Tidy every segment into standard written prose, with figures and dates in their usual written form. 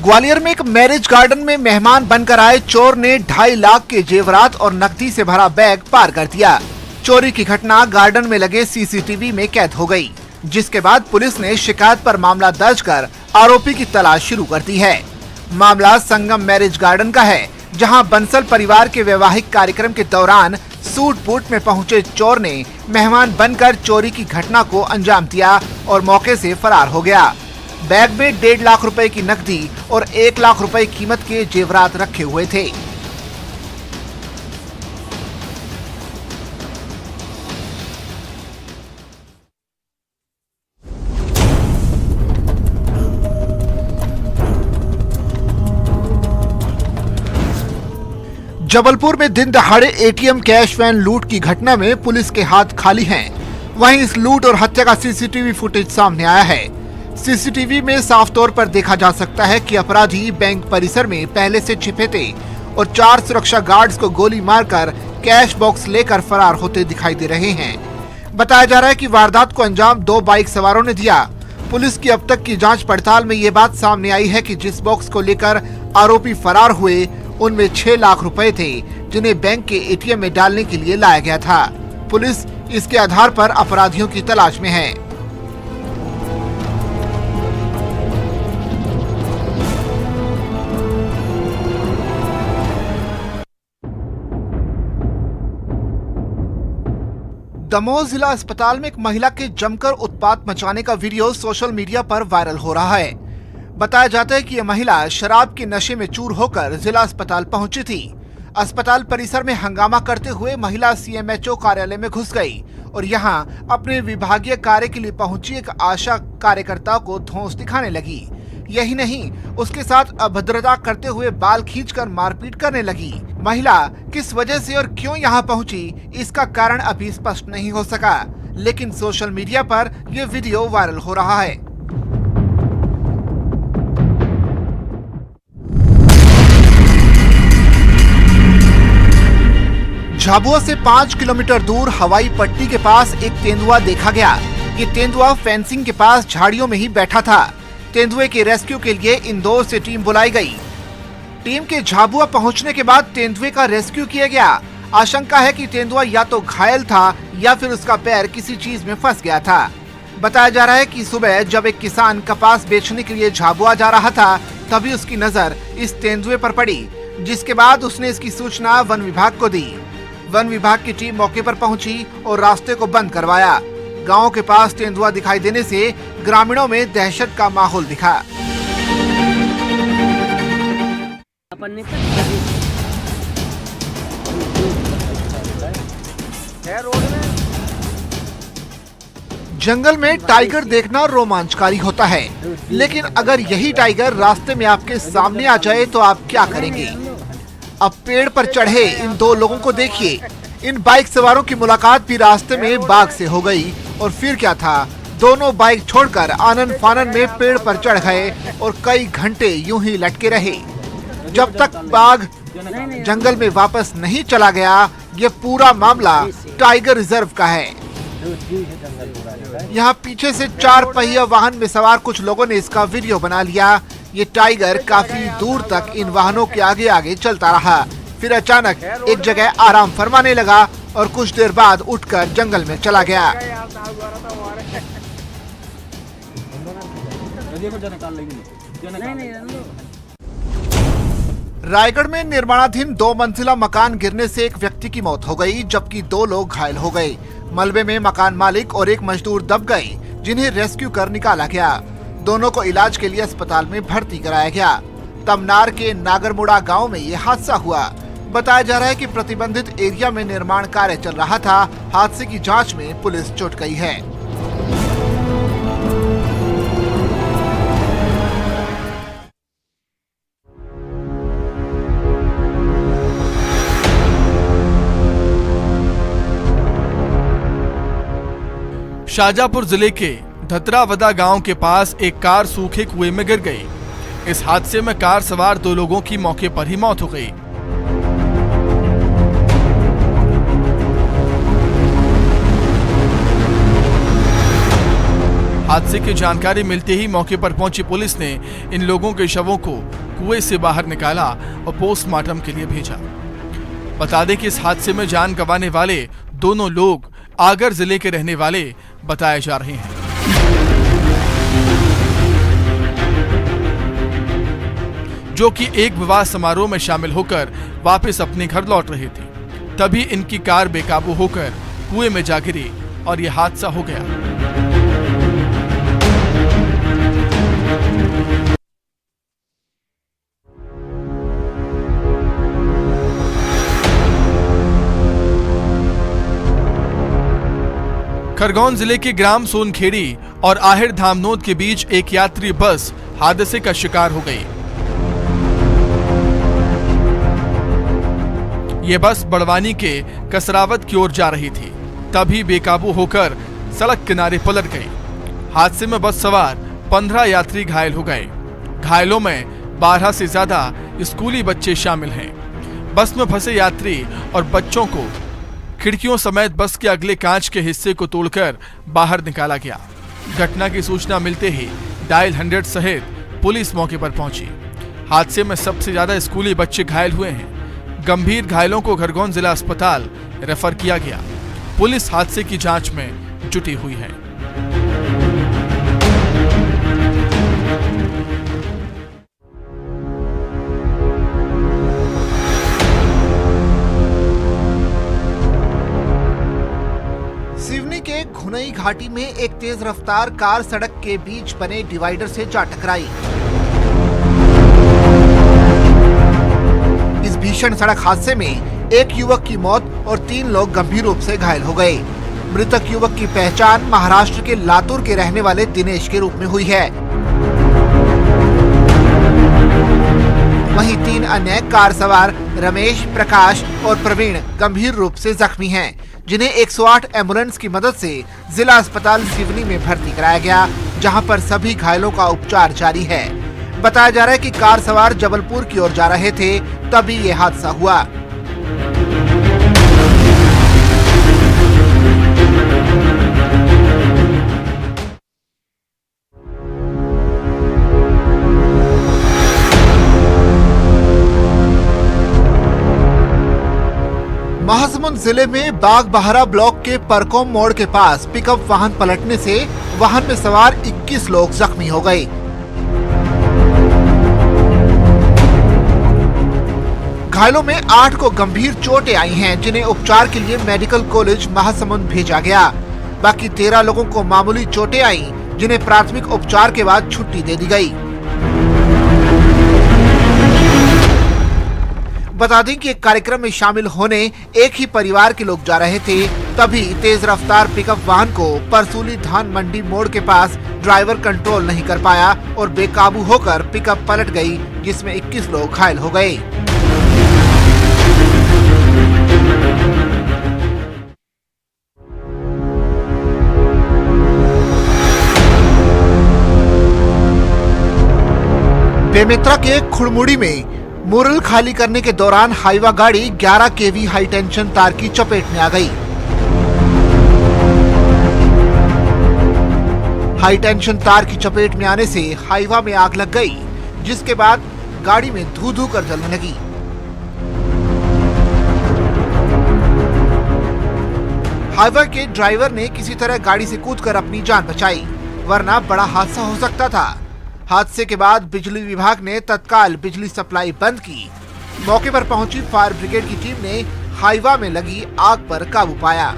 ग्वालियर में एक marriage garden में मेहमान बनकर आए चोर ने 2.5 लाख के जेवरात और नकदी से भरा बैग पार कर दिया। चोरी की घटना गार्डन में लगे सीसीटीवी में कैद हो गई, जिसके बाद पुलिस ने शिकायत पर मामला दर्ज कर आरोपी की तलाश शुरू कर दी है। मामला संगम मैरिज गार्डन का है, जहां बंसल परिवार के वैवाहिक कार्यक्रम के दौरान सूट बूट में पहुंचे चोर ने मेहमान बनकर चोरी की घटना को अंजाम दिया और मौके से फरार हो गया। बैग में 1.5 लाख रुपए की नकदी और 1 लाख रुपए कीमत के जेवरात रखे हुए थे। जबलपुर में दिन दहाड़े एटीएम कैश वैन लूट की घटना में पुलिस के हाथ खाली हैं। वहीं इस लूट और हत्या का सीसीटीवी फुटेज सामने आया है। सीसीटीवी में साफ तौर पर देखा जा सकता है कि अपराधी बैंक परिसर में पहले से छिपे थे और 4 सुरक्षा गार्ड्स को गोली मारकर कैश बॉक्स लेकर फरार होते दिखाई दे रहे हैं। बताया जा रहा है कि वारदात को अंजाम 2 बाइक सवारों ने दिया। पुलिस की अब तक की जांच पड़ताल में ये बात सामने आई है कि जिस बॉक्स को लेकर आरोपी फरार हुए उनमें 6 लाख रुपए थे, जिन्हें बैंक के एटीएम में डालने के लिए लाया गया था। पुलिस इसके आधार पर अपराधियों की तलाश में है। दमोह जिला अस्पताल में एक महिला के जमकर उत्पात मचाने का वीडियो सोशल मीडिया पर वायरल हो रहा है। बताया जाता है कि यह महिला शराब के नशे में चूर होकर जिला अस्पताल पहुंची थी। अस्पताल परिसर में हंगामा करते हुए महिला सीएमएचओ कार्यालय में घुस गई और यहां अपने विभागीय कार्य के लिए पहुंची एक आशा कार्यकर्ता को धौंस दिखाने लगी। यही नहीं, उसके साथ अभद्रता करते हुए बाल खींचकर मारपीट करने लगी। महिला किस वजह से और क्यों यहां पहुंची, इसका कारण अभी स्पष्ट नहीं हो सका, लेकिन सोशल मीडिया पर यह वीडियो वायरल हो रहा है। झाबुआ से 5 किलोमीटर दूर हवाई पट्टी के पास एक तेंदुआ देखा गया। ये तेंदुआ फेंसिंग के पास झाड़ियों में ही बैठा था। तेंदुए के रेस्क्यू के लिए इंदौर से टीम बुलाई गई। टीम के झाबुआ पहुंचने के बाद तेंदुए का रेस्क्यू किया गया। आशंका है कि तेंदुआ या तो घायल था या फिर उसका पैर किसी चीज में फंस गया था। बताया जा रहा है कि सुबह जब एक किसान कपास बेचने के लिए झाबुआ जा रहा था, तभी उसकी नजर इस तेंदुए पर पड़ी, जिसके बाद उसने इसकी सूचना वन विभाग को दी। वन विभाग की टीम मौके पर पहुंची और रास्ते को बंद करवाया। गांव के पास तेंदुआ दिखाई देने से ग्रामीणों में दहशत का माहौल दिखा। जंगल में टाइगर देखना रोमांचकारी होता है, लेकिन अगर यही टाइगर रास्ते में आपके सामने आ जाए तो आप क्या करेंगे? अब पेड़ पर चढ़े इन 2 लोगों को देखिए। इन बाइक सवारों की मुलाकात भी रास्ते में बाघ से हो गई और फिर क्या था, दोनों बाइक छोड़कर आनन फानन में पेड़ पर चढ़ गए और कई घंटे यूं ही लटके रहे। जब तक बाघ जंगल में वापस नहीं चला गया, ये पूरा मामला टाइगर रिजर्व का है। यहाँ पीछे से 4 पहिया वाहन में सवार कुछ लोगों ने इसका वीडियो बना लिया। ये टाइगर काफी दूर तक इन वाहनों के आगे आगे चलता रहा, फिर अचानक एक जगह आराम फरमाने लगा और कुछ देर बाद उठकर जंगल में चला गया। रायगढ़ में निर्माणाधीन 2 मंजिला मकान गिरने से एक व्यक्ति की मौत हो गई, जबकि 2 लोग घायल हो गए। मलबे में मकान मालिक और एक मजदूर दब गए, जिन्हें रेस्क्यू कर निकाला गया। दोनों को इलाज के लिए अस्पताल में भर्ती कराया गया। तमनार के नागरमुड़ा गांव में ये हादसा हुआ। बताया जा रहा है कि प्रतिबंधित एरिया में निर्माण कार्य चल रहा था। हादसे की जांच में पुलिस जुट गई है। शाजापुर जिले के धतरावदा गांव के पास एक कार सूखे कुएं में गिर गई। इस हादसे में कार सवार 2 लोगों की मौके पर ही मौत हो गई। हादसे की जानकारी मिलते ही मौके पर पहुंची पुलिस ने इन लोगों के शवों को कुएं से बाहर निकाला और पोस्टमार्टम के लिए भेजा। बता दें कि इस हादसे में जान गंवाने वाले दोनों लोग आगर जिले के रहने वाले बताए जा रहे हैं। जो कि एक विवाह समारोह में शामिल होकर वापस अपने घर लौट रहे थे। तभी इनकी कार बेकाबू होकर कुएं में जा गिरी और यह हादसा हो गया। खरगोन जिले के ग्राम सोनखेड़ी और आहिर धामनोद के बीच एक यात्री बस हादसे का शिकार हो गई। यह बस बड़वानी के कसरावत की ओर जा रही थी, तभी बेकाबू होकर सड़क किनारे पलट गई। हादसे में बस सवार 15 यात्री घायल हो गए। घायलों में 12 से ज्यादा स्कूली बच्चे शामिल हैं। बस में फंसे यात्री और बच्चों को खिड़कियों समेत बस के अगले कांच के हिस्से को तोड़कर बाहर निकाला गया। घटना की सूचना मिलते ही डायल 100 सहित पुलिस मौके पर पहुंची। हादसे में सबसे ज्यादा स्कूली बच्चे घायल हुए हैं। गंभीर घायलों को खरगोन जिला अस्पताल रेफर किया गया। पुलिस हादसे की जांच में जुटी हुई है। सिवनी के घुनई घाटी में एक तेज रफ्तार कार सड़क के बीच बने डिवाइडर से जा टकराई। इस भीषण सड़क हादसे में एक युवक की मौत और 3 लोग गंभीर रूप से घायल हो गए। मृतक युवक की पहचान महाराष्ट्र के लातूर के रहने वाले दिनेश के रूप में हुई है। वहीं 3 अन्य कार सवार रमेश, प्रकाश और प्रवीण गंभीर रूप से जख्मी हैं, जिन्हें 108 एम्बुलेंस की मदद से जिला अस्पताल सिवनी में भर्ती कराया गया, जहां पर सभी घायलों का उपचार जारी है। बताया जा रहा है कि कार सवार जबलपुर की ओर जा रहे थे, तभी ये हादसा हुआ। महासमुंद जिले में बागबहरा ब्लॉक के परकोम मोड़ के पास पिकअप वाहन पलटने से वाहन में सवार 21 लोग जख्मी हो गए। घायलों में 8 को गंभीर चोटें आई हैं, जिन्हें उपचार के लिए मेडिकल कॉलेज महासमुंद भेजा गया। बाकी 13 लोगों को मामूली चोटें आई, जिन्हें प्राथमिक उपचार के बाद छुट्टी दे दी गई। बता दें कि एक कार्यक्रम में शामिल होने एक ही परिवार के लोग जा रहे थे, तभी तेज रफ्तार पिकअप वाहन को परसूली धान मंडी मोड़ के पास ड्राइवर कंट्रोल नहीं कर पाया और बेकाबू होकर पिकअप पलट गई, जिसमें 21 लोग घायल हो गए। बेमेतरा के खुड़मुड़ी में मुरल खाली करने के दौरान हाईवा गाड़ी 11 केवी हाई टेंशन तार की चपेट में आ गई। हाई टेंशन तार की चपेट में आने से हाईवा में आग लग गई, जिसके बाद गाड़ी में धू धू कर जलने लगी। हाईवा के ड्राइवर ने किसी तरह गाड़ी से कूदकर अपनी जान बचाई, वरना बड़ा हादसा हो सकता था। हादसे के बाद बिजली विभाग ने तत्काल बिजली सप्लाई बंद की। मौके पर पहुंची फायर ब्रिगेड की टीम ने हाईवा में लगी आग पर काबू पाया।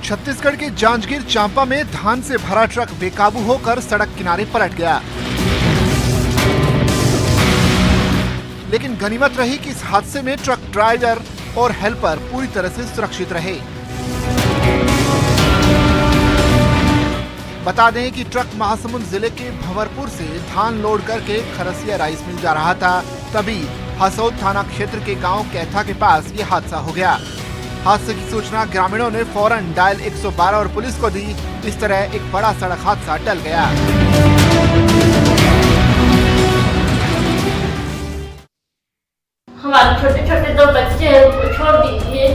छत्तीसगढ़ के जांजगीर चांपा में धान से भरा ट्रक बेकाबू होकर सड़क किनारे पलट गया। लेकिन गनीमत रही कि इस हादसे में ट्रक ड्राइवर और हेल्पर पूरी तरह से सुरक्षित रहे। बता दें कि ट्रक महासमुंद जिले के भंवरपुर से धान लोड करके खरसिया राइस मिल जा रहा था, तभी हसौद थाना क्षेत्र के गांव कैथा के पास ये हादसा हो गया। हादसे की सूचना ग्रामीणों ने फौरन डायल 112 और पुलिस को दी। इस तरह एक बड़ा सड़क हादसा टल गया। हमारे छोटे छोटे 2 बच्चे हैं, उनको छोड़ दीजिए।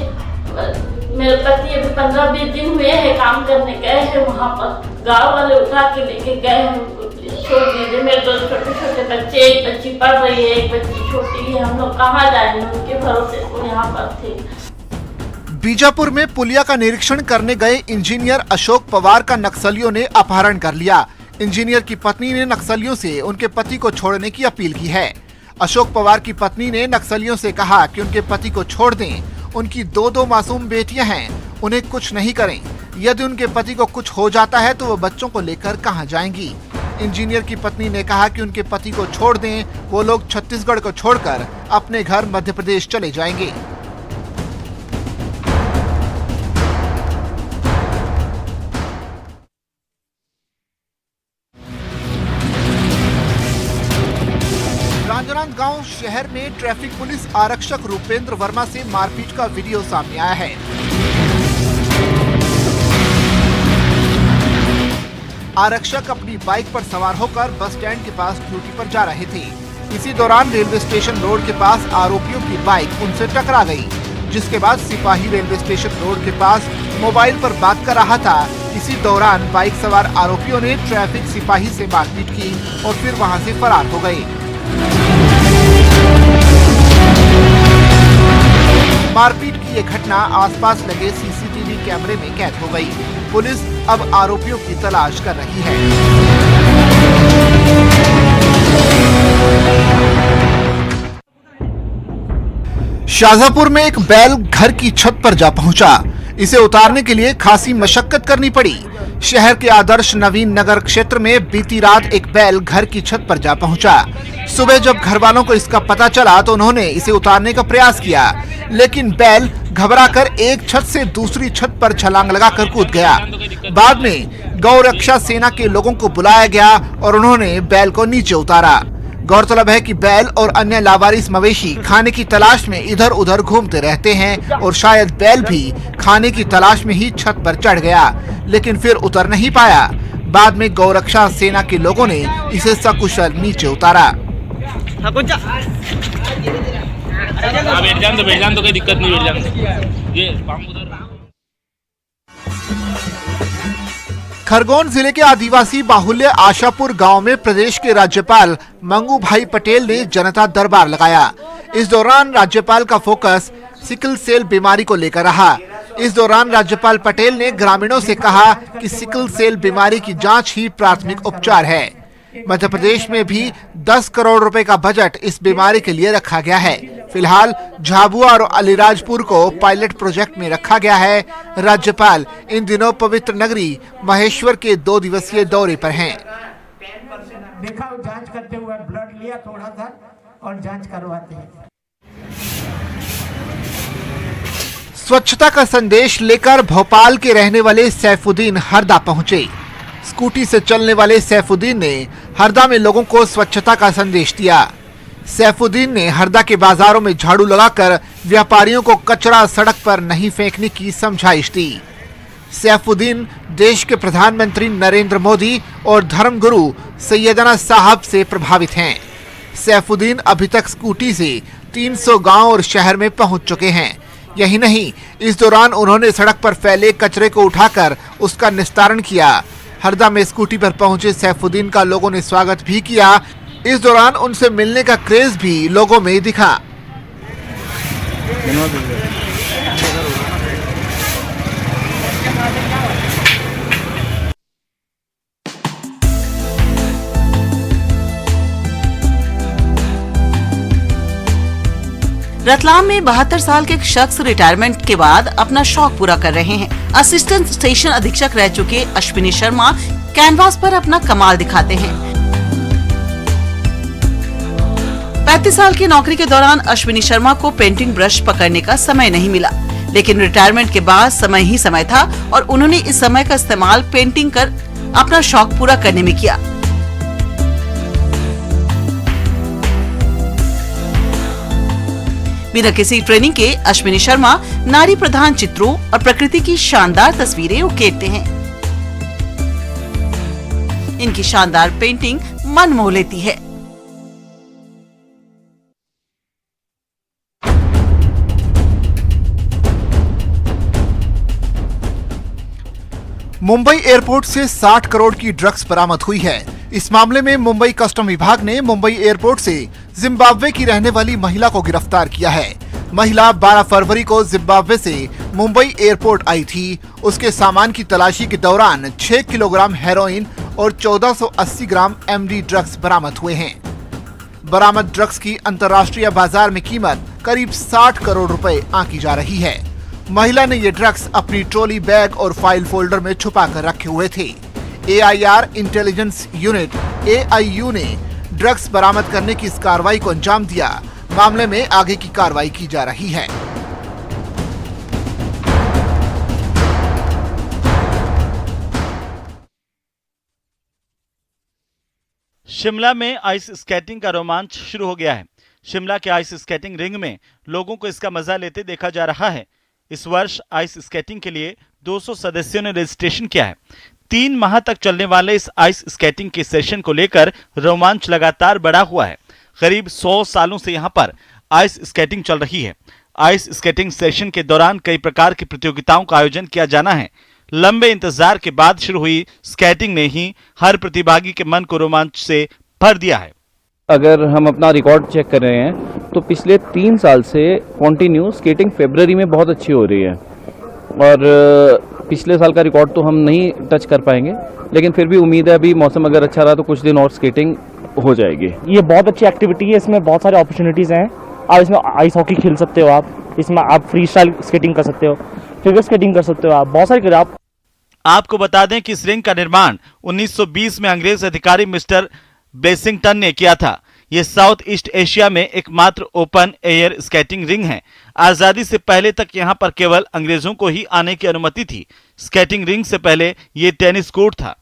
मेरे पति अभी 15-20 दिन हुए हैं, काम करने गए हैं वहाँ पर, गाँव वाले उठा के लेके गए हैं, उनको छोड़ दीजिए। मेरे 2 छोटे छोटे बच्चे, एक बच्ची पढ़ रही है, एक बच्ची छोटी है, हम लोग कहाँ जाएंगे, उनके भरोसे तो यहाँ पर थे। बीजापुर में पुलिया का निरीक्षण करने गए इंजीनियर अशोक पवार का नक्सलियों ने अपहरण कर लिया। इंजीनियर की पत्नी ने नक्सलियों से उनके पति को छोड़ने की अपील की है। अशोक पवार की पत्नी ने नक्सलियों से कहा कि उनके पति को छोड़ दें, उनकी 2 मासूम बेटियां हैं, उन्हें कुछ नहीं करें। यदि उनके पति को कुछ हो जाता है तो वो बच्चों को लेकर कहां जाएंगी। इंजीनियर की पत्नी ने कहा कि उनके पति को छोड़ दें, वो लोग छत्तीसगढ़ को छोड़कर अपने घर मध्य प्रदेश चले जाएंगे। राजनांदगांव शहर में ट्रैफिक पुलिस आरक्षक रूपेंद्र वर्मा से मारपीट का वीडियो सामने आया है। आरक्षक अपनी बाइक पर सवार होकर बस स्टैंड के पास ड्यूटी पर जा रहे थे। इसी दौरान रेलवे स्टेशन रोड के पास आरोपियों की बाइक उनसे टकरा गई, जिसके बाद सिपाही रेलवे स्टेशन रोड के पास मोबाइल पर बात कर रहा था। इसी दौरान बाइक सवार आरोपियों ने ट्रैफिक सिपाही से मारपीट की और फिर वहां से फरार हो गए। मारपीट की ये घटना आसपास लगे सीसीटीवी कैमरे में कैद हो गई। पुलिस अब आरोपियों की तलाश कर रही है। शाजापुर में एक बैल घर की छत पर जा पहुंचा। इसे उतारने के लिए खासी मशक्कत करनी पड़ी। शहर के आदर्श नवीन नगर क्षेत्र में बीती रात एक बैल घर की छत पर जा पहुंचा। सुबह जब घर वालों को इसका पता चला तो उन्होंने इसे उतारने का प्रयास किया, लेकिन बैल घबराकर एक छत से दूसरी छत पर छलांग लगाकर कूद गया। बाद में गौ रक्षा सेना के लोगों को बुलाया गया और उन्होंने बैल को नीचे उतारा। गौरतलब है कि बैल और अन्य लावारिस मवेशी खाने की तलाश में इधर उधर घूमते रहते हैं और शायद बैल भी खाने की तलाश में ही छत पर चढ़ गया, लेकिन फिर उतर नहीं पाया। बाद में गौरक्षा सेना के लोगों ने इसे सकुशल नीचे उतारा। बैठ जान तो कोई दिक्कत नहीं, बैठ जान। ये खरगोन जिले के आदिवासी बाहुल्य आशापुर गांव में प्रदेश के राज्यपाल मंगू भाई पटेल ने जनता दरबार लगाया। इस दौरान राज्यपाल का फोकस सिकल सेल बीमारी को लेकर रहा। इस दौरान राज्यपाल पटेल ने ग्रामीणों से कहा कि सिकल सेल बीमारी की जांच ही प्राथमिक उपचार है। मध्य प्रदेश में भी 10 करोड़ रुपए का बजट इस बीमारी के लिए रखा गया है। फिलहाल झाबुआ और अलीराजपुर को पायलट प्रोजेक्ट में रखा गया है। राज्यपाल इन दिनों पवित्र नगरी महेश्वर के 2 दिवसीय दौरे पर हैं। देखा जांच करते हुए ब्लड लिया थोड़ा सा और जांच करवाते हैं। स्वच्छता का संदेश लेकर भोपाल के रहने वाले सैफुद्दीन हरदा पहुंचे। स्कूटी से चलने वाले सैफुद्दीन ने हरदा में लोगों को स्वच्छता का संदेश दिया। सैफुद्दीन ने हरदा के बाजारों में झाड़ू लगाकर व्यापारियों को कचरा सड़क पर नहीं फेंकने की समझाइश दी। सैफुद्दीन देश के प्रधानमंत्री नरेंद्र मोदी और धर्मगुरु सैयदना साहब से प्रभावित हैं। सैफुद्दीन अभी तक स्कूटी से 300 गांव और शहर में पहुंच चुके हैं। यही नहीं, इस दौरान उन्होंने सड़क पर फैले कचरे को उठाकर उसका निस्तारण किया। हरदा में स्कूटी पर पहुंचे सैफुद्दीन का लोगों ने स्वागत भी किया। इस दौरान उनसे मिलने का क्रेज भी लोगों में दिखा। रतलाम में 72 साल के एक शख्स रिटायरमेंट के बाद अपना शौक पूरा कर रहे हैं। असिस्टेंट स्टेशन अधीक्षक रह चुके अश्विनी शर्मा कैनवास पर अपना कमाल दिखाते हैं। 35 साल की नौकरी के दौरान अश्विनी शर्मा को पेंटिंग ब्रश पकड़ने का समय नहीं मिला, लेकिन रिटायरमेंट के बाद समय ही समय था और उन्होंने इस समय का इस्तेमाल पेंटिंग कर अपना शौक पूरा करने में किया। बिना किसी ट्रेनिंग के अश्विनी शर्मा नारी प्रधान चित्रों और प्रकृति की शानदार तस्वीरें उकेरते हैं। इनकी शानदार पेंटिंग मन मोह लेती है। मुंबई एयरपोर्ट से 60 करोड़ की ड्रग्स बरामद हुई है। इस मामले में मुंबई कस्टम विभाग ने मुंबई एयरपोर्ट से जिम्बाब्वे की रहने वाली महिला को गिरफ्तार किया है। महिला 12 फरवरी को जिम्बाब्वे से मुंबई एयरपोर्ट आई थी। उसके सामान की तलाशी के दौरान 6 किलोग्राम हेरोइन और 1480 ग्राम एमडी ड्रग्स बरामद हुए हैं। बरामद ड्रग्स की अंतर्राष्ट्रीय बाजार में कीमत करीब 60 करोड़ रुपए आंकी जा रही है। महिला ने ये ड्रग्स अपनी ट्रॉली बैग और फाइल फोल्डर में छुपा कर रखे हुए थे। AIR इंटेलिजेंस यूनिट AIU ने ड्रग्स बरामद करने की इस कार्रवाई को अंजाम दिया। मामले में आगे की कार्रवाई की जा रही है। शिमला में आइस स्केटिंग का रोमांच शुरू हो गया है। शिमला के आइस स्केटिंग रिंग में लोगों को इसका मजा लेते देखा जा रहा है। इस वर्ष आइस स्केटिंग के लिए 200 सदस्यों ने रजिस्ट्रेशन किया है। 3 माह तक चलने वाले इस आइस स्केटिंग के सेशन को लेकर रोमांच लगातार बढ़ा हुआ है। करीब 100 सालों से यहां पर आइस स्केटिंग चल रही है। आइस स्केटिंग सेशन के दौरान कई प्रकार की प्रतियोगिताओं का आयोजन किया जाना है। लंबे इंतजार के बाद शुरू हुई स्केटिंग ने ही हर प्रतिभागी के मन को रोमांच से भर दिया है। अगर हम अपना रिकॉर्ड चेक कर रहे हैं तो पिछले 3 साल से कंटिन्यू स्केटिंग फरवरी में बहुत अच्छी हो रही है और पिछले साल का रिकॉर्ड तो हम नहीं टच कर पाएंगे, लेकिन फिर भी उम्मीद है अभी मौसम अगर अच्छा रहा तो कुछ दिन और स्केटिंग हो जाएगी। ये बहुत अच्छी एक्टिविटी है, इसमें बहुत सारे अपॉर्चुनिटीज़ हैं। आप इसमें आइस हॉकी खेल सकते हो, आप इसमें आप फ्री स्टाइल स्केटिंग कर सकते हो, फिगर स्केटिंग कर सकते हो, आप बहुत सारे आप। आपको बता दें कि इस रिंग का निर्माण 1920 में अंग्रेज अधिकारी मिस्टर ब्लेसिंगटन ने किया था। यह साउथ ईस्ट एशिया में एकमात्र ओपन एयर स्केटिंग रिंग है। आजादी से पहले तक यहां पर केवल अंग्रेजों को ही आने की अनुमति थी। स्केटिंग रिंग से पहले यह टेनिस कोर्ट था।